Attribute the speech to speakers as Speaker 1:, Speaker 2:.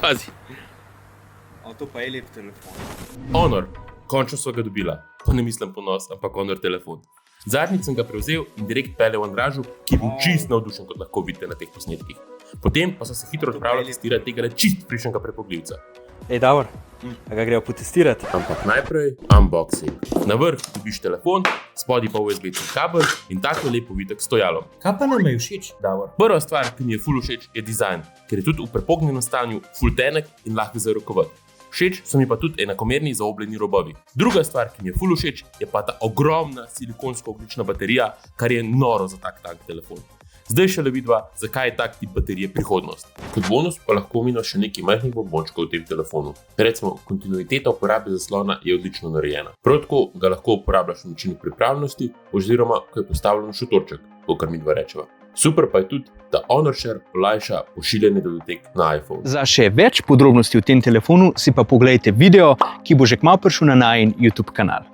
Speaker 1: Pazi.
Speaker 2: To pa je lep telefon.
Speaker 1: Honor, končno sva ga dobila. Pa ne mislim ponos, ampak Honor telefon. Zadnjič sem ga prevzel in direkt peljal v Andražu, ki je bil čist navdušen, kot lahko vidite na teh posnetkih. Potem pa so se hitro odpravljali testirati tega čist frišnega prepogljivca.
Speaker 3: Davor, a ga grejo potestirati?
Speaker 1: Ampak najprej unboxing. Na vrh dobiš telefon, spodaj pa USB-C kabel in tako lepo vitek stojalom.
Speaker 4: Kaj pa nam je všeč, Davor?
Speaker 1: Prva stvar, ki mi je ful všeč, je dizajn, ker je tudi v prepognjenem stanju ful tenek in lahko za rokovati. Všeč so mi pa tudi enakomerni zaobljeni robovi. Druga stvar, ki mi je ful všeč, je pa ta ogromna silikonsko-ogljična baterija, kar je noro za tak telefon. Zdaj šele vidva, zakaj je tak tip baterije prihodnost. Kot bonus pa lahko omenimo še nekaj majhnih bombončkov v tem telefonu. Recimo, kontinuiteta uporabe zaslona je odlično narejena. Prav tako ga lahko uporabljaš v načinu pripravljenosti oziroma, ko je postavljen šotorček, kakor mi dva rečeva. Super pa je tudi, da Honor Share olajša pošiljanje datotek na iPhone.
Speaker 3: Za še več podrobnosti o tem telefonu si pa pogledajte video, ki bo že kmalu prišel na najin YouTube kanal.